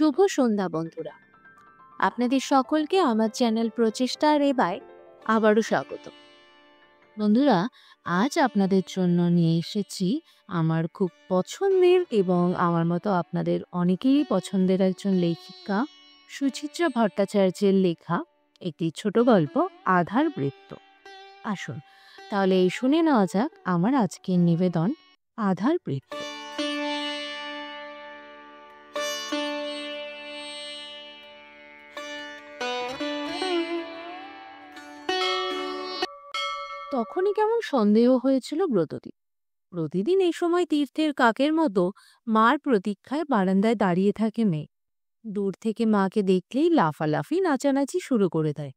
শুভ সন্ধ্যা বন্ধুরা, আপনাদের সকলকে আমার চ্যানেল প্রচেষ্টা রেবায় আবারও স্বাগত। বন্ধুরা, আজ আপনাদের জন্য নিয়ে এসেছি আমার খুব পছন্দের এবং আমার মতো আপনাদের অনেকেরই পছন্দের একজন লেখিকা সুচিত্রা ভট্টাচার্যের লেখা একটি ছোট গল্প আধার বৃত্ত। আসুন তাহলে এই শুনে নেওয়া যাক আমার আজকের নিবেদন আধার বৃত্ত। তখনই কেমন সন্দেহ হয়েছিল ব্রততী। প্রতিদিন এই সময় তীর্থের কাকের মতো মার প্রতীক্ষায় বারান্দায় দাঁড়িয়ে থাকে মেয়ে। দূর থেকে মাকে দেখলেই লাফালাফি নাচানাচি শুরু করে দেয়।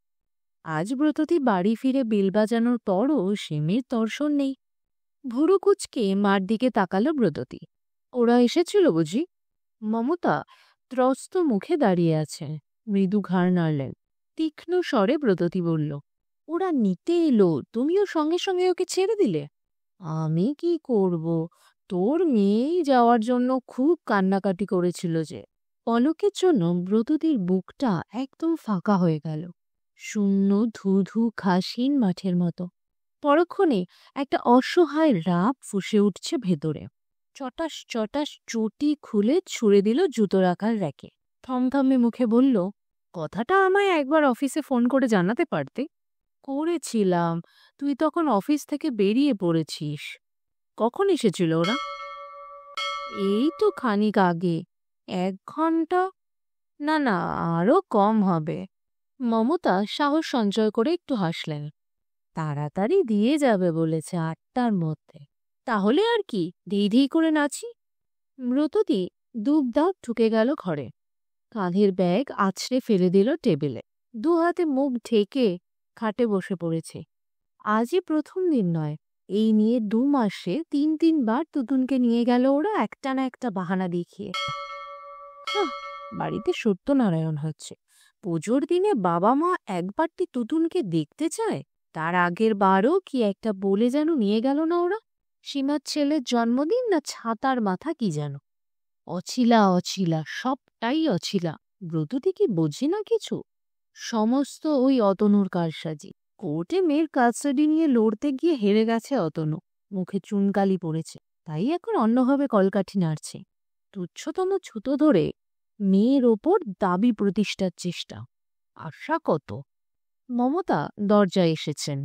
আজ ব্রততী বাড়ি ফিরে বেল বাজানোর পরও সিমির দর্শন নেই। ভুরু কুচকে মার দিকে তাকালো ব্রততী। ওরা এসেছিল বুঝি? মমতা ত্রস্ত মুখে দাঁড়িয়ে আছে, মৃদু ঘাড় নাড়লেন। তীক্ষ্ণ স্বরে ব্রততী বলল, ওরা নিতে এলো, তুমিও সঙ্গে সঙ্গে ওকে ছেড়ে দিলে? আমি কি করব, তোর মেয়েই যাওয়ার জন্য খুব কান্নাকাটি করেছিল যে। পলকের জন্য ব্রততীর বুকটা একদম ফাঁকা হয়ে গেল, শূন্য ধুধু ঘাসহীন মাঠের মতো। পরক্ষণে একটা অসহায় রাগ ফুঁসে উঠছে ভেতরে। চটাস চটাস চটি খুলে ছুঁড়ে দিল জুতো রাখার র্যাকে। থমথমে মুখে বলল, কথাটা আমায় একবার অফিসে ফোন করে জানাতে পারতে। করেছিলাম, তুই তখন অফিস থেকে বেরিয়ে পড়েছিস। কখন এসেছিল ওরা? এই তো খানিক আগে। 1 ঘন্টা? না না, আরো কম হবে। মমতা সাহস সঞ্চয় করে একটু হাসলেন। তাড়াতাড়ি দিয়ে যাবে বলেছে, 8টার মধ্যে। তাহলে আর কি, ধেই ধেই করে নাচি। ব্রততী দুবদাব ঢুকে গেল ঘরে। কাঁধের ব্যাগ আছড়ে ফেলে দিল টেবিলে। 2 হাতে মুখ ঢেকে খাটে বসে পড়েছে। আজই প্রথম দিন নয়, এই নিয়ে 2 মাসে 3-3বার তুতুনকে নিয়ে গেল ওরা একটা না একটা বাহানা দেখিয়ে। বাড়িতে সত্যনারায়ণ হচ্ছে, পুজোর দিনে বাবা মা একবারটি তুতুনকে দেখতে চায়। তার আগের বারও কি একটা বলে যেন নিয়ে গেল না ওরা। সীমার ছেলের জন্মদিন না ছাতার মাথা কি যেন। অছিলা অছিলা, সবটাই অছিলা। ব্রততী কি বোঝে না কিছু? সমস্ত ওই অতনুর কারসাজি। কোর্টে মেয়ের কাস্টাডি নিয়ে লড়তে গিয়ে হেরে গেছে অতনু। মুখে চুনকালি পড়েছে, তাই এখন অন্যভাবে কলকাঠি নাড়ছে। তুচ্ছতম ছুতো ধরে মেয়ের ওপর দাবি প্রতিষ্ঠার চেষ্টা। আশা কত? মমতা দরজায় এসেছেন।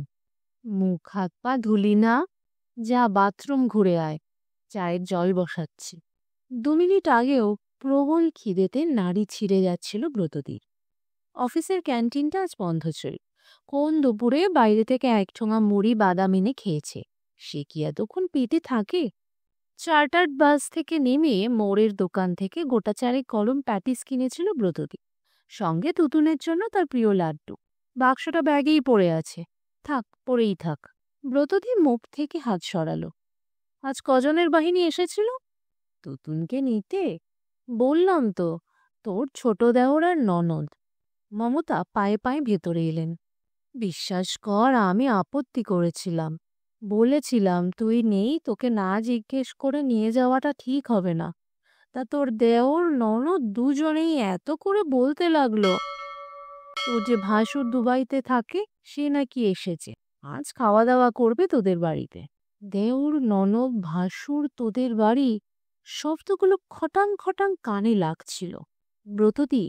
মুখ হাত পা ধুলি না? যা বাথরুম ঘুরে আয়, চায়ের জল বসাচ্ছি। 2 মিনিট আগেও প্রবল খিদেতে নাড়ি ছিঁড়ে যাচ্ছিল ব্রততীর। অফিসের ক্যান্টিনটা আজ বন্ধ ছিল। কোন দুপুরে বাইরে থেকে 1 ঠোঙা মুড়ি বাদাম এনে খেয়েছে। সে কি এতক্ষণ পেটে থাকে? চার্টার্ড বাস থেকে নেমে মোড়ের দোকান থেকে গোটা 4 কলম প্যাটিস কিনেছিল ব্রততী। সঙ্গে তুতুনের জন্য তার প্রিয় লাড্ডু। বাক্সটা ব্যাগেই পড়ে আছে। থাক, পড়েই থাক। ব্রততী মুখ থেকে হাত সরালো। আজ কজনের বাহিনী এসেছিল? তুতুনকে নিতে? বললাম তো, তোর ছোট দেওর আর ননদ। মমতা পায়ে পায়ে ভেতরে এলেন। বিশ্বাস কর, আমি আপত্তি করেছিলাম। বলেছিলাম তুই নেই, তোকে না জিজ্ঞেস করে নিয়ে যাওয়াটা ঠিক হবে না। তা তোর দেওর ননদ দুজনেই এত করে বলতে লাগলো, তোর যে ভাসুর দুবাইতে থাকে সে নাকি এসেছে, আজ খাওয়া দাওয়া করবে তোদের বাড়িতে। দেওর ননদ ভাসুর তোদের বাড়ি, শব্দগুলো খটাং খটাং কানে লাগছিল। ব্রততী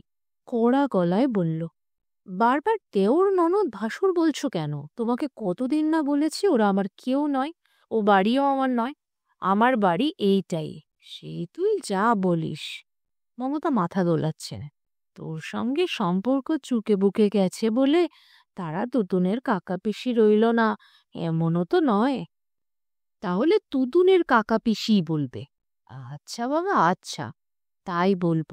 কড়া গলায় বলল, বারবার দেওর ননদ ভাসুর বলছো কেন? তোমাকে কতদিন না বলেছি ওরা আমার কেউ নয়, ও বাড়িও আমার নয়। আমার বাড়ি এইটাই। সে তুই যা বলিস। মমতা মাথা দোলাচ্ছেন। তোর সঙ্গে সম্পর্ক চুকে বুকে গেছে বলে তারা তুতুনের কাকা পিসি রইল না, এমনও তো নয়। তাহলে তুতুনের কাকা পিসিই বলবে। আচ্ছা বাবা, আচ্ছা, তাই বলব।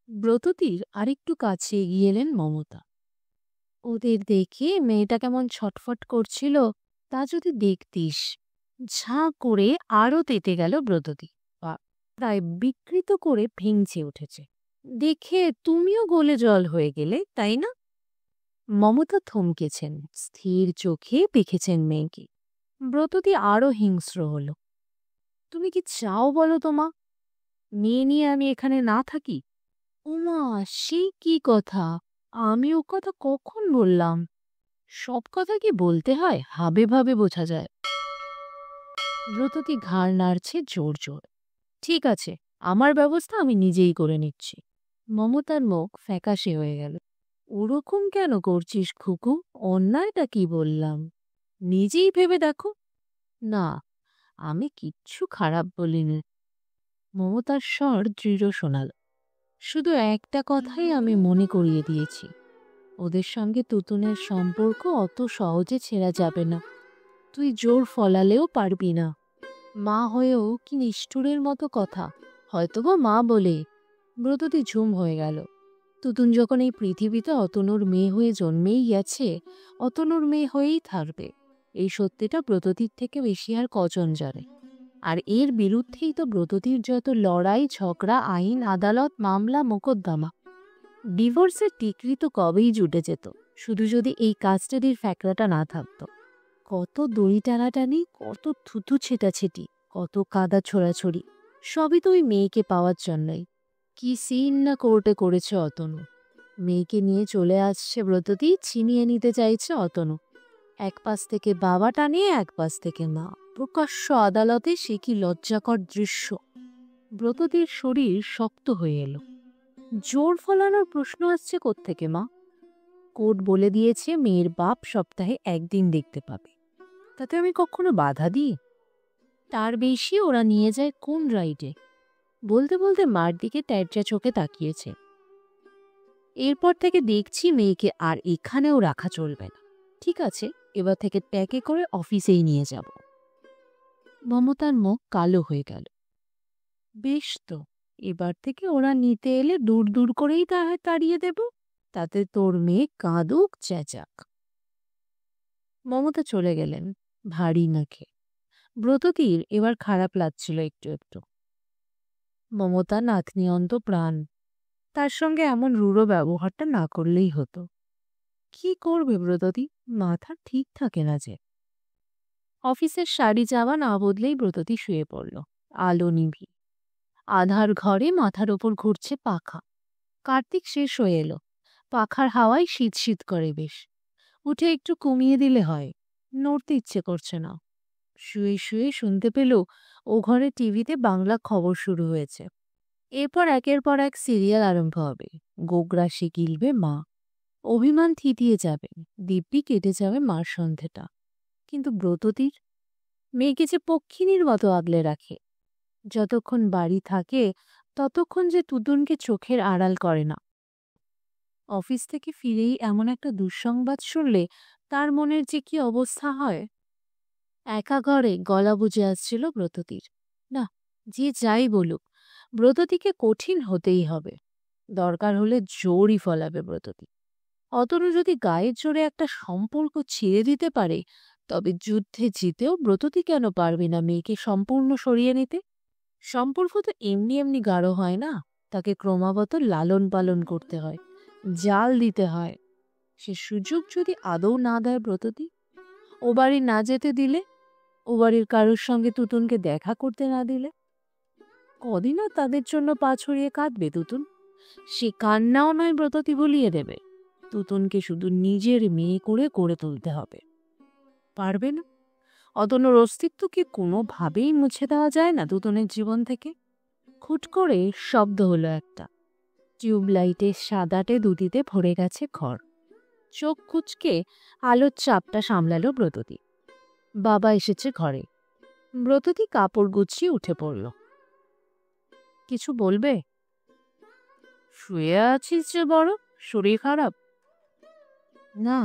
ব্রততীর আরেকটু কাছে এগিয়ে এলেন মমতা। ওদের দেখে মেয়েটা কেমন ছটফট করছিল, তা যদি দেখতিস। ঝাঁ করে আরো তেতে গেল ব্রততী। প্রায় বিকৃত করে ভেঙচে উঠেছে। দেখে তুমিও গলে জল হয়ে গেলে, তাই না? মমতা থমকেছেন, স্থির চোখে দেখেছেন মেয়েকে। ব্রততী আরো হিংস্র হল। তুমি কি চাও বলো তো মা? মেয়ে নিয়ে আমি এখানে না থাকি? ওমা, সে কি কথা! আমি ও কথা কখন বললাম? সব কথা কি বলতে হয়? হাবে ভাবে বোঝা যায়। ব্রততী ঘাড় নাড়ছে জোর জোর। ঠিক আছে, আমার ব্যবস্থা আমি নিজেই করে নিচ্ছি। মমতার মুখ ফ্যাকাশে হয়ে গেল। ওরকম কেন করছিস খুকু? অন্যায়টা কি বললাম? নিজেই ভেবে দেখো। না, আমি কিচ্ছু খারাপ বলিনি। মমতার স্বর দৃঢ় শোনাল। শুধু একটা কথাই আমি মনে করিয়ে দিয়েছি, ওদের সঙ্গে তুতুনের সম্পর্ক অত সহজে ছেড়া যাবে না। তুই জোর ফলালেও পারবি না। মা হয়েও কি নিষ্ঠুরের মতো কথা! হয়তোবা মা বলে। ব্রততী ঝুম হয়ে গেল। তুতুন যখন এই পৃথিবীতে অতনুর মেয়ে হয়ে জন্মেই গেছে, অতনুর মেয়ে হয়েই থাকবে। এই সত্যিটা ব্রততীর থেকে বেশি আর কজন জানে? আর এর বিরুদ্ধেই তো ব্রততীর যত লড়াই ঝগড়া, আইন আদালত, মামলা মোকদ্দমা। ডিভোর্সের ডিক্রি তো কবেই জুটে যেত, শুধু যদি এই কাস্টাডির ফ্যাকড়াটা না থাকতো। কত দড়ি টানাটানি, কত থুতু ছেটাছেটি, কত কাদা ছোড়াছড়ি, সবই তো ওই মেয়েকে পাওয়ার জন্যই। কি সিন না কোর্টে করেছে অতনু! মেয়েকে নিয়ে চলে আসছে ব্রততী, ছিনিয়ে নিতে চাইছে অতনু। এক পাশ থেকে বাবা টানিয়ে, এক পাশ থেকে মা। প্রকাশ্য আদালতে সে কি লজ্জাকর দৃশ্য! ব্রততীর শরীর শক্ত হয়ে এলো। জোর ফলানোর প্রশ্ন আসছে কোত্থেকে মা? কোর্ট বলে দিয়েছে মেয়ের বাপ সপ্তাহে একদিন দেখতে পাবে। তাতে আমি কখনো বাধা দিই? তার বেশি ওরা নিয়ে যায় কোন রাইডে? বলতে বলতে মার দিকে ট্যাঁচা চোখে তাকিয়েছে। এরপর থেকে দেখছি মেয়েকে আর এখানেও রাখা চলবে না। ঠিক আছে, এবার থেকে প্যাকে করে অফিসেই নিয়ে যাব। মমতার মুখ কালো হয়ে গেল। বেশ তো, এবার থেকে ওরা নিতে এলে দূর দূর করেই তাড়িয়ে দেব। তাতে তোর মেয়ে কাঁদুক চেঁচাক। মমতা চলে গেলেন ভারী মুখে। ব্রততীর এবার খারাপ লাগছিল একটু একটু। মমতা নাতনি অন্ত প্রাণ, তার সঙ্গে এমন রূঢ় ব্যবহারটা না করলেই হতো। কি করবে ব্রততী? মাথা ঠিক থাকে না যে। অফিসের শাড়ি জামা না বদলেই ব্রততী শুয়ে পড়ল। আলো নিভি, আধার ঘরে মাথার ওপর ঘুরছে পাখা। কার্তিক শেষ হয়ে এলো। পাখার হাওয়ায় শীত শীত করে বেশ। উঠে একটু কমিয়ে দিলে হয়। নড়তে ইচ্ছে করছে না। শুয়ে শুয়ে শুনতে পেল ও ঘরে টিভিতে বাংলা খবর শুরু হয়েছে। এরপর একের পর এক সিরিয়াল আরম্ভ হবে। গোগ্রাসে গিলবে মা, অভিমান থিতিয়ে যাবে, দিব্যি কেটে যাবে মার সন্ধেটা। কিন্তু ব্রততীর মেয়েকে যে পক্ষিণীর মতো আগলে রাখে। যতক্ষণ বাড়ি থাকে ততক্ষণ যে তুতুনকে চোখের আড়াল করে না। অফিস থেকে ফিরেই এমন একটা দুঃসংবাদ শুনলে তার মনের যে কি অবস্থা হয়! একা ঘরে গলা বুঝে আসছিল ব্রততীর। না, যে যাই বলুক, ব্রততীকে কঠিন হতেই হবে। দরকার হলে জোরই ফলাবে ব্রততী। অতনু যদি গায়ের জোরে একটা সম্পর্ক ছিঁড়ে দিতে পারে, তবে যুদ্ধে জিতেও ব্রততী কেন পারবে না মেয়েকে সম্পূর্ণ সরিয়ে নিতে? সম্পর্ক তো এমনি এমনি গাঢ় হয় না, তাকে ক্রমাগত লালন পালন করতে হয়, জাল দিতে হয়। সে সুযোগ যদি আদৌ না দেয় ব্রততী, ও বাড়ি না যেতে দিলে, ও বাড়ির কারোর সঙ্গে তুতুনকে দেখা করতে না দিলে, কদিন আর তাদের জন্য পা ছড়িয়ে কাঁদবে তুতুন? সে কান্নাও নয় ব্রততী ভুলিয়ে দেবে। তুতুনকে শুধু নিজের মেয়ে করে গড়ে তুলতে হবে। পারবে না? অতনুর অস্তিত্ব কি কোনোভাবেই মুছে দেওয়া যায় না তুতুনের জীবন থেকে? খুট করে শব্দ হলো একটা। টিউবলাইটের সাদাটে দুটিতে ভরে গেছে ঘর। চোখ কুচকে আলোর চাপটা সামলালো ব্রততী। বাবা এসেছে ঘরে। ব্রততী কাপড় গুছিয়ে উঠে পড়ল। কিছু বলবে? শুয়ে আছিস যে বড়, শরীর খারাপ? না।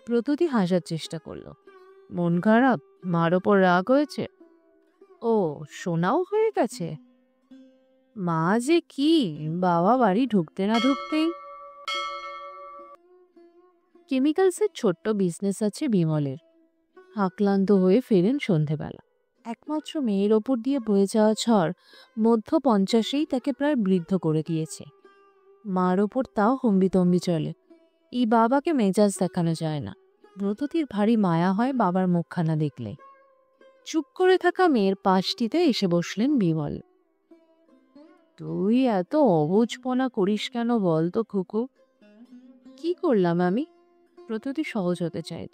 ব্রততী হাসার চেষ্টা করল। মন খারাপ? মার ওপর রাগ হয়েছে? ও, শোনাও হয়ে গেছে? মা যে কি, বাবা বাড়ি ঢুকতে না ঢুকতেই। কেমিক্যালসের ছোট্ট বিজনেস আছে বিমলের। আক্লান্ত হয়ে ফেরেন সন্ধেবেলা। একমাত্র মেয়ের ওপর দিয়ে বয়ে যাওয়া ঝড় মধ্য 50-এই তাকে প্রায় বৃদ্ধ করে দিয়েছে। মার ওপর তাও হম্বিতম্বি চলে। এই বাবাকে মেজাজ দেখানো যায় না। ব্রততীর ভারী মায়া হয় বাবার মুখখানা দেখলে। চুপ করে থাকা মেয়ের পাশটিতে এসে বসলেন বিমল। তুই এত অবুঝপনা করিস কেন বলতো খুকু? কি করলাম আমি? প্রতুতি সহজ হতে চাই।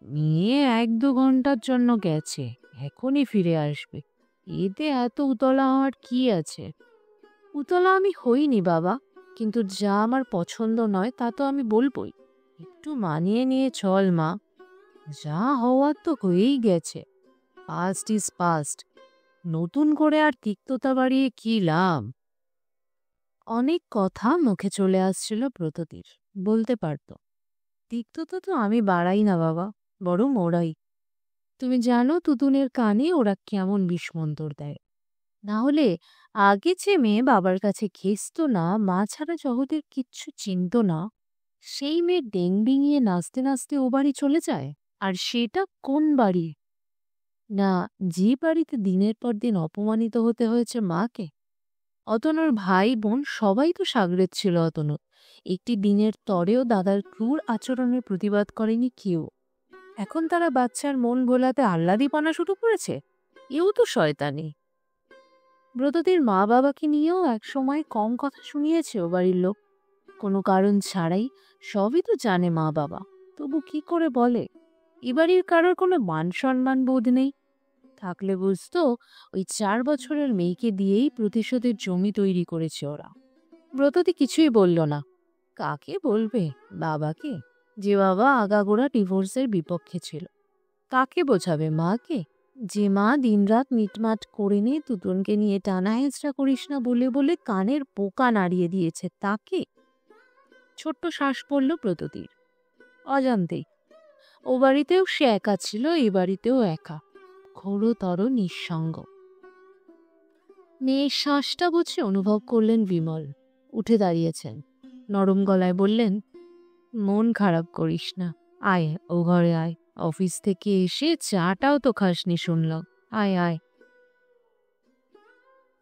মেয়ে 1-2 ঘন্টার জন্য গেছে, এখনই ফিরে আসবে। এতে এত উতলা হওয়ার কি আছে? উতলা আমি হইনি বাবা, কিন্তু যা আমার পছন্দ নয় তা তো আমি বলবই। একটু মানিয়ে নিয়ে চল মা। যা হওয়ার তো হয়েই গেছে। Past is past. নতুন করে আর তিক্ততা বাড়িয়ে কি লাভ? অনেক কথা মুখে চলে আসছিল ব্রততীর, বলতে পারত। তিক্ততা তো আমি বাড়াই না বাবা, বরং ওরাই। তুমি জানো তুতুনের কানে ওরা কেমন বিস্মন্তর দেয়। না হলে আগে যে মেয়ে বাবার কাছে ঘেঁষত না, মা ছাড়া জগতের কিচ্ছু চিনত না, সেই মেয়ে ডেং ডিঙিয়ে নাচতে নাচতে ও বাড়ি চলে যায়। আর সেটা কোন বাড়ি? না, যে বাড়িতে দিনের পর দিন অপমানিত হতে হয়েছে মাকে। অতনুর ভাই বোন সবাই তো সাগরেদ ছিল অতনু। একটি দিনের তরেও দাদার ক্রূর আচরণের প্রতিবাদ করেনি কেউ। এখন তারা বাচ্চার মন ভোলাতে আহ্লাদীপনা শুরু করেছে। এও তো শয়তানি। ব্রততীর মা বাবাকে নিয়েও একসময় কম কথা শুনিয়েছে ও বাড়ির লোক, কোনো কারণ ছাড়াই। সবই তো জানে মা বাবা, তবু কি করে বলে? এ বাড়ির কারোর কোনো মান সম্মান বোধ নেই। থাকলে বুঝতো ওই 4 বছরের মেয়েকে দিয়েই প্রতিশোধের জমি তৈরি করেছে ওরা। ব্রততী কিছুই বলল না। কাকে বলবে? বাবাকে, যে বাবা আগাগোড়া ডিভোর্সের বিপক্ষে ছিল। কাকে বোঝাবে? মাকে, যে মা দিনরাত মিটমাট করে নিয়ে তুতুনকে নিয়ে টানা হেঁচড়া করিস না বলে বলে কানের পোকা নাড়িয়ে দিয়েছে তাকে। ছোট্ট শ্বাস পড়ল ব্রততীর, অজান্তেই। ও বাড়িতেও সে একা ছিল, এ বাড়িতেও একা, ঘোরতর নিঃসঙ্গ। মেয়ের শ্বাসটা বুঝে অনুভব করলেন বিমল। উঠে দাঁড়িয়েছেন, নরম গলায় বললেন, মন খারাপ করিস না, আয় ও ঘরে আয়। অফিস থেকে এসে চাটাও তো খাসনি শুনলাম, আয় আয়।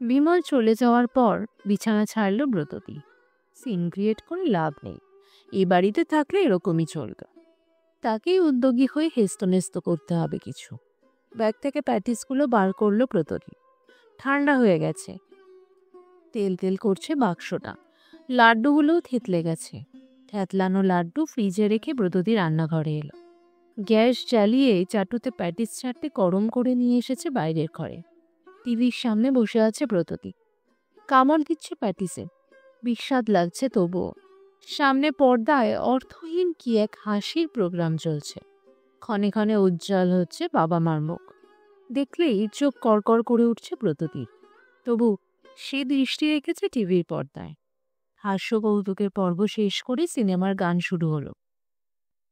বিমল চলে যাওয়ার পর বিছানা ছাড়ল ব্রততী। সিন ক্রিয়েট করে লাভ নেই, এ বাড়িতে থাকলে এরকমই চলবে। তাকেই উদ্যোগী হয়ে হেস্তনেস্ত করতে হবে কিছু। ব্যাগ থেকে প্যাটিসগুলো বার করলো ব্রততী। ঠান্ডা হয়ে গেছে, তেল তেল করছে বাক্সটা। লাড্ডুগুলোও থেতলে গেছে। থ্যাতলানো লাড্ডু ফ্রিজে রেখে ব্রততী রান্নাঘরে এলো। গ্যাস জ্বালিয়ে চাটুতে প্যাটিস চারটে গরম করে নিয়ে এসেছে বাইরের ঘরে। টিভির সামনে বসে আছে ব্রততী, কামড় দিচ্ছে প্যাটিসে। বিস্বাদ লাগছে তবুও। সামনে পর্দায় অর্থহীন কি এক হাসির প্রোগ্রাম চলছে। ক্ষণে ক্ষণে উজ্জ্বল হচ্ছে বাবা মার মুখ। দেখলেই চোখ কড়কড় করে উঠছে ব্রততীর। তবু সে দৃষ্টি রেখেছে টিভির পর্দায়। হাস্য কৌতুকের পর্ব শেষ করে সিনেমার গান শুরু হলো।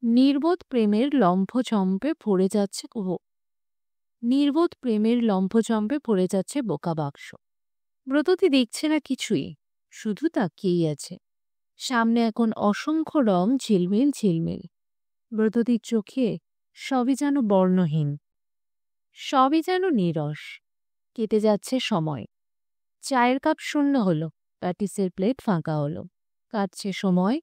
নির্বোধ প্রেমের লম্ফচম্পে ভরে যাচ্ছে নির্বোধ প্রেমের লম্ফচম্পে ভরে যাচ্ছে বোকা বাক্স। ব্রততী দেখছে না কিছুই, শুধু তাকিয়েই আছে। সামনে এখন অসংখ্য রং ঝিলমিল ঝিলমিল। ব্রততীর চোখে সবই যেন বর্ণহীন, সবই যেন নীরস। কেটে যাচ্ছে সময়। চায়ের কাপ শূন্য হলো, প্যাটিসের প্লেট ফাঁকা হলো। কাটছে সময়।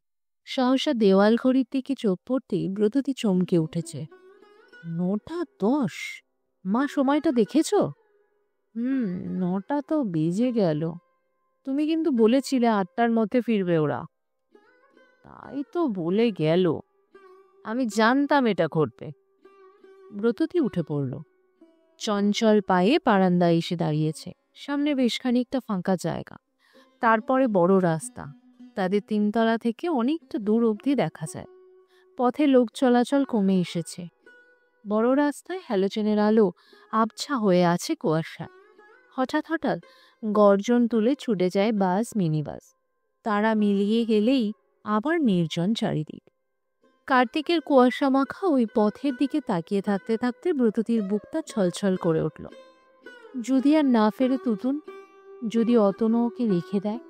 সহসা দেওয়াল ঘড়ির দিকে চোখ পড়তেই ব্রততী চমকে উঠেছে। 9টা 10। মা, সময়টা দেখেছ? 9টা তো বেজে গেল। তুমি কিন্তু বলেছিলে 8টার মধ্যে ফিরবে ওরা। তাই তো বলে গেল, আমি জানতাম এটা ঘটবে। ব্রততী উঠে পড়ল। চঞ্চল পায়ে বারান্দায় এসে দাঁড়িয়েছে। সামনে বেশ খানিকটা ফাঁকা জায়গা, তারপরে বড় রাস্তা। তাদের 3তলা থেকে অনেকটা দূর অবধি দেখা যায়। পথে লোক চলাচল কমে এসেছে। বড় রাস্তায় হ্যালোজেনের আলো আবছা হয়ে আছে কুয়াশায়। হঠাৎ হঠাৎ গর্জন তুলে ছুটে যায় বাস, মিনি বাস। তারা মিলিয়ে গেলেই আবার নির্জন চারিদিক। কার্তিকের কুয়াশা মাখা ওই পথের দিকে তাকিয়ে থাকতে থাকতে ব্রততীর বুকটা ছলছল করে উঠল। যদি আর না ফেরে তুতুন, যদি অতনু ওকে রেখে দেয়।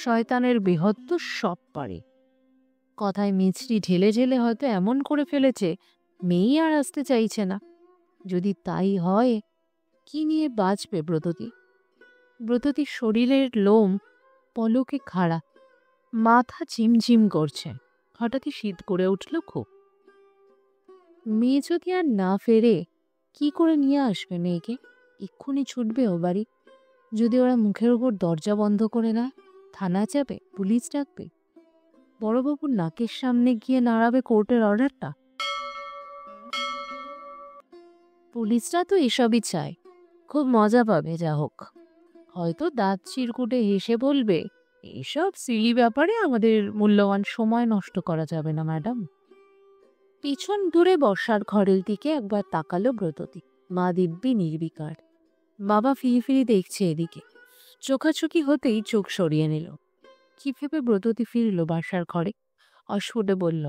শয়তানের বৃহত্ত সব পারে। কথায় মিছরি ঢেলে ঢেলে হয়তো এমন করে ফেলেছে মেয়েই আর আসতে চাইছে না। যদি তাই হয়, কি নিয়ে বাঁচবে ব্রততী? ব্রততীর শরীরের লোম পলকে খাড়া, মাথা ঝিমঝিম করছে। হঠাৎই শীত করে উঠল খুব। মেয়ে যদি আর না ফেরে, কি করে নিয়ে আসবে মেয়েকে? এক্ষুনি ছুটবে ও বাড়ি। যদি ওরা মুখের ওপর দরজা বন্ধ করে নেয়, থানা যাবে, পুলিশ ডাকবে, বড়বাবুর নাকের সামনে গিয়ে নাড়াবে কোর্টের অর্ডারটা। পুলিশরা তো এসবই চায়, খুব মজা পাবে। যা হোক, হয়তো দাঁত চিরকুটে হেসে বলবে, এইসব সিলি ব্যাপারে আমাদের মূল্যবান সময় নষ্ট করা যাবে না ম্যাডাম। পিছন দূরে বর্ষার ঘরের দিকে একবার তাকালো ব্রততী। মা দিব্যি নির্বিকার, বাবা ফিরি ফিরি দেখছে এদিকে। চোখাচোখি হতেই চোখ সরিয়ে নিল। কি ভেবে ব্রততী ফিরল বাসার ঘরে, অস্ফুটে বলল,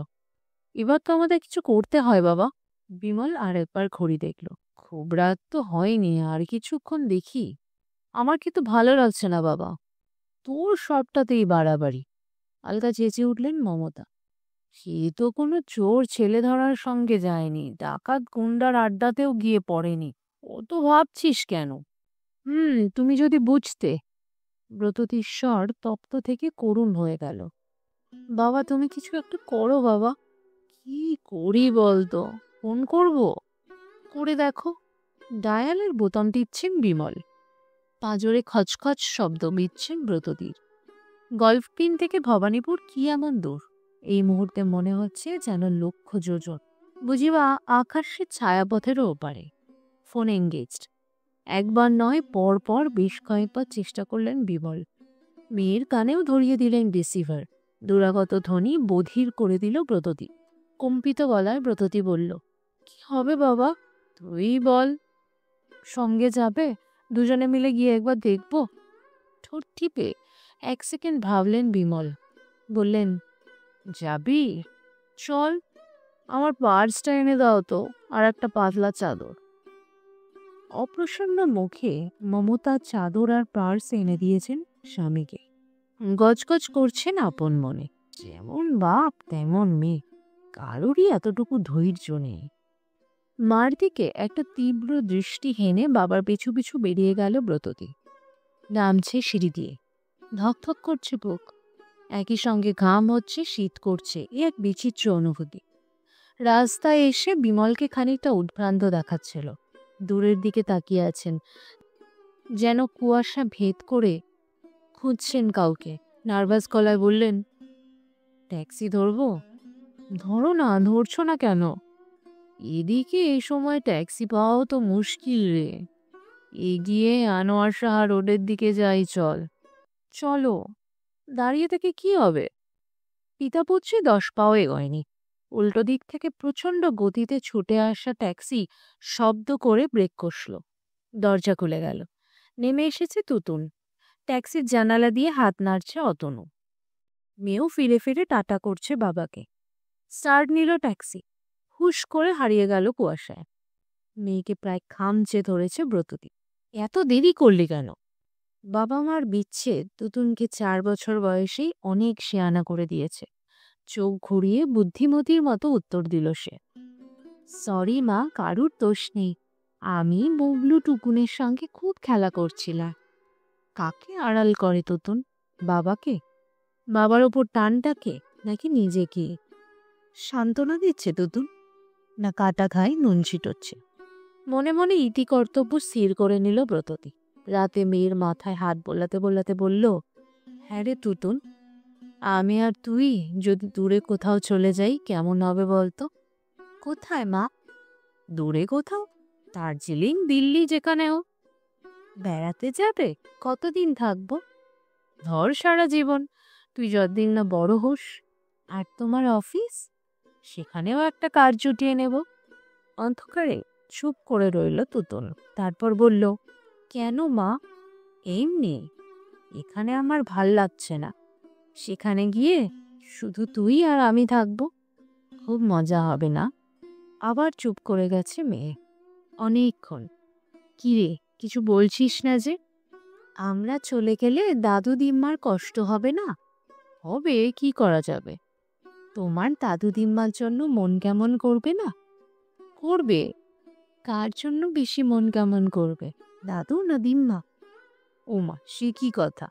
এবার তো আমাদের কিছু করতে হয় বাবা। বিমল আর একবার ঘড়ি দেখল। খুব রাত তো হয়নি, আর কিছুক্ষণ দেখি। আমার কিন্তু ভালো লাগছে না বাবা। তোর সবটাতেই বাড়াবাড়ি, আলগা চেঁচিয়ে উঠলেন মমতা। সে তো কোনো চোর ছেলে ধরার সঙ্গে যায়নি, ডাকাত গুন্ডার আড্ডাতেও গিয়ে পড়েনি। ও তো ভাবছিস কেন? তুমি যদি বুঝতে। ব্রততীর স্বর তপ্ত থেকে করুণ হয়ে গেল। বাবা, তুমি কিছু একটা করো বাবা। কি করি বলতো? ফোন করব? করে দেখো। ডায়ালের বোতাম টিপছেন বিমল। পাঁজরে খচখচ শব্দ বিচ্ছেন ব্রততীর। গল্ফ পিন থেকে ভবানীপুর কি এমন দূর? এই মুহূর্তে মনে হচ্ছে যেন লক্ষ যোজন, বুঝিবা আকাশের ছায়াপথেরও ওপারে। Phone engaged. একবার নয়, পর পর বেশ কয়েকবার চেষ্টা করলেন বিমল। মেয়ের কানেও ধরিয়ে দিলেন রিসিভার। দুরাগত ধ্বনি বধির করে দিল ব্রততী। কম্পিত গলায় ব্রততী বলল, কি হবে বাবা? তুই বল। সঙ্গে যাবে? দুজনে মিলে গিয়ে একবার দেখব। ঠোঁট টিপে 1 সেকেন্ড ভাবলেন বিমল। বললেন, যাবি? চল। আমার পার্সটা এনে দাও তো, আর একটা পাতলা চাদর। অপ্রসন্ন মুখে মমতা চাদর আর পার্স এনে দিয়েছেন স্বামীকে। গজগজ করছেন আপন মনে, যেমন বাপ তেমন মেয়ে, কারোরই এতটুকু ধৈর্য নেই। মার দিকে একটা তীব্র দৃষ্টি হেনে বাবার পিছু পিছু বেরিয়ে গেল ব্রততী। নামছে সিঁড়ি দিয়ে। ধকধক করছে বুক, একই সঙ্গে ঘাম হচ্ছে, শীত করছে। এ এক বিচিত্র অনুভূতি। রাস্তায় এসে বিমলকে খানিকটা উদ্ভ্রান্ত দেখাচ্ছিল। দূরের দিকে তাকিয়ে আছেন, যেন কুয়াশা ভেদ করে খুঁজছেন কাউকে। নার্ভাস গলায় বললেন, ট্যাক্সি ধরবো? ধরো না। ধরছো না কেন? এদিকে এই সময় ট্যাক্সি পাওয়াও তো মুশকিল রে। এগিয়ে আনোয়ার সাহা রোডের দিকে যাই চল। চলো। দাঁড়িয়ে থেকে কি হবে? পিতাপুত্রী 10 পাও এগোয়নি। উল্টো দিক থেকে প্রচণ্ড গতিতে ছুটে আসা ট্যাক্সি শব্দ করে ব্রেক কষল। দরজা খুলে গেল। নেমে এসেছে তুতুন। ট্যাক্সির জানালা দিয়ে হাত নাড়ছে অতনু। মেয়েও ফিরে ফিরে টাটা করছে বাবাকে। স্টার্ট নিল ট্যাক্সি। হুশ করে হারিয়ে গেল কুয়াশায়। মেয়েকে প্রায় খামচে ধরেছে ব্রততী। এত দেরি করলি কেন? বাবা মার বিচ্ছেদ তুতুনকে 4 বছর বয়সেই অনেক শেয়ানা করে দিয়েছে। চোখ ঘুরিয়ে বুদ্ধিমতীর মতো উত্তর দিল সে। সরি মা, কারুর দোষ নেই। আমি বুবলু টুকুনের সঙ্গে খুব খেলা করছিলাম। কাকে আড়াল করে তুতুন? বাবাকে? বাবার ওপর টানটাকে, নাকি নিজেকে? সান্ত্বনা দিচ্ছে তুতুন, না কাটা খায় নুন ছিটোচ্ছে? মনে মনে ইতি কর্তব্য স্থির করে নিল ব্রততী। রাতে মেয়ের মাথায় হাত বোলাতে বোলাতে বলল, হ্যাঁ রে তুতুন, আমি আর তুই যদি দূরে কোথাও চলে যাই কেমন হবে বলতো? কোথায় মা? দূরে কোথাও, দার্জিলিং, দিল্লি, যেখানেও। বেড়াতে যাবে? কতদিন থাকবো? ধর সারা জীবন, তুই যতদিন না বড় হোস। আর তোমার অফিস? সেখানেও একটা কাজ জুটিয়ে নেব। অন্ধকারে চুপ করে রইল তুতুন। তারপর বলল, কেন মা? এমনি। এখানে আমার ভাল লাগছে না। সেখানে গিয়ে শুধু তুই আর আমি থাকবো, খুব মজা হবে না? আবার চুপ করে গেছে মেয়ে অনেকক্ষণ। কিরে, কিছু বলছিস না যে? আমরা চলে গেলে দাদু দিম্মার কষ্ট হবে না? হবে, কি করা যাবে? তোমার দাদু দিম্মার জন্য মন কেমন করবে না? করবে। কার জন্য বেশি মন কেমন করবে, দাদু না দিম্মা? ওমা, সে কি কথা!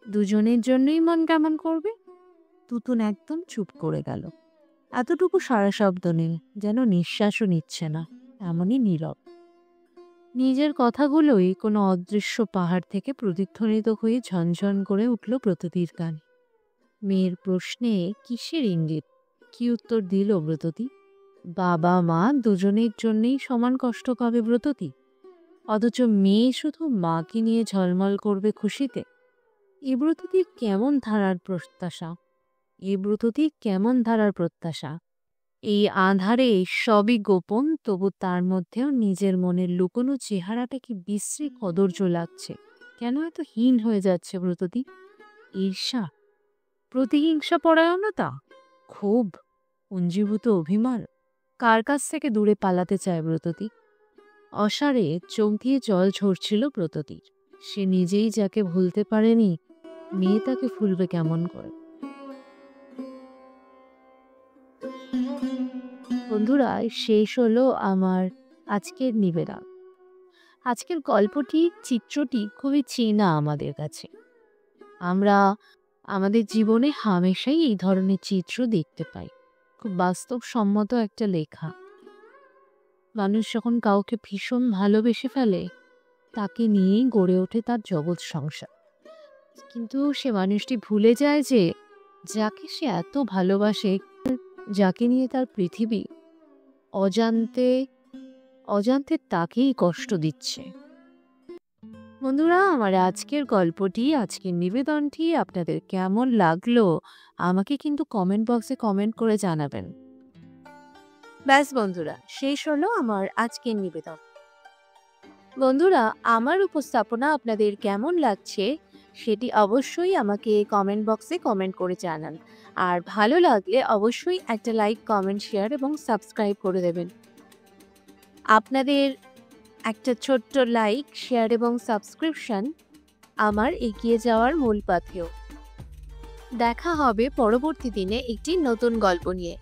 দুজনের জন্যই মন কেমন করবে। তুতুন একদম চুপ করে গেল। এতটুকু সারা শব্দ নেই, যেন নিঃশ্বাসও নিচ্ছে না, এমনই নীরব। নিজের কথাগুলোই কোনো অদৃশ্য পাহাড় থেকে প্রতিধ্বনিত হয়ে ঝনঝন করে উঠল ব্রততীর কানে। মেয়ের প্রশ্নে কিসের ইঙ্গিত, কি উত্তর দিল ব্রততী? বাবা মা দুজনের জন্যেই সমান কষ্ট পাবে ব্রততী, অথচ মেয়ে শুধু মাকে নিয়ে ঝলমল করবে খুশিতে। এ ব্রততীর কেমন ধারার প্রত্যাশা, এ ব্রততীর কেমন ধারার প্রত্যাশা! এই আঁধারে সবই গোপন, তবু তার মধ্যেও নিজের মনের লুকোনো চেহারাটা কি বিশ্রী কদর্য লাগছে। কেন এত হীন হয়ে যাচ্ছে ব্রততী? ঈর্ষা, প্রতিহিংসা পরায়ণতা, ক্ষোভ, পুঞ্জীভূত অভিমান? কার কাছ থেকে দূরে পালাতে চায় ব্রততী? অসারে চোখ দিয়ে জল ঝরছিল ব্রততীর। সে নিজেই যাকে ভুলতে পারেনি, মেয়ে তাকে ভুলবে কেমন করে? বন্ধুরা, শেষ হলো আমার আজকের নিবেদন। আজকের গল্পটি, চিত্রটি খুবই চেনা আমাদের কাছে। আমরা আমাদের জীবনে হামেশাই এই ধরনের চিত্র দেখতে পাই। খুব বাস্তবসম্মত একটা লেখা। মানুষ যখন কাউকে ভীষণ ভালোবেসে ফেলে, তাকে নিয়েই গড়ে ওঠে তার জগৎ সংসার। কিন্তু সে মানুষটি ভুলে যায় যে যাকে সে এত ভালোবাসে, যাকে নিয়ে তার পৃথিবী, অজান্তে অজান্তে তাকেই কষ্ট দিচ্ছে। বন্ধুরা, আমার আজকের গল্পটি, আজকের নিবেদনটি আপনাদের কেমন লাগলো আমাকে কিন্তু কমেন্ট বক্সে কমেন্ট করে জানাবেন। ব্যাস বন্ধুরা, শেষ হলো আমার আজকের নিবেদন। বন্ধুরা, আমার উপস্থাপনা আপনাদের কেমন লাগছে সেটি অবশ্যই আমাকে কমেন্ট বক্সে কমেন্ট করে জানান। আর ভালো লাগলে অবশ্যই একটা লাইক, কমেন্ট, শেয়ার এবং সাবস্ক্রাইব করে দেবেন। আপনাদের একটা ছোট্ট লাইক, শেয়ার এবং সাবস্ক্রিপশন আমার এগিয়ে যাওয়ার মূল পাথেয়। দেখা হবে পরবর্তী দিনে একটি নতুন গল্প নিয়ে।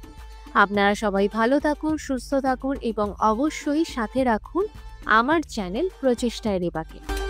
আপনারা সবাই ভালো থাকুন, সুস্থ থাকুন এবং অবশ্যই সাথে রাখুন আমার চ্যানেল প্রচেষ্টায় রেবাকে।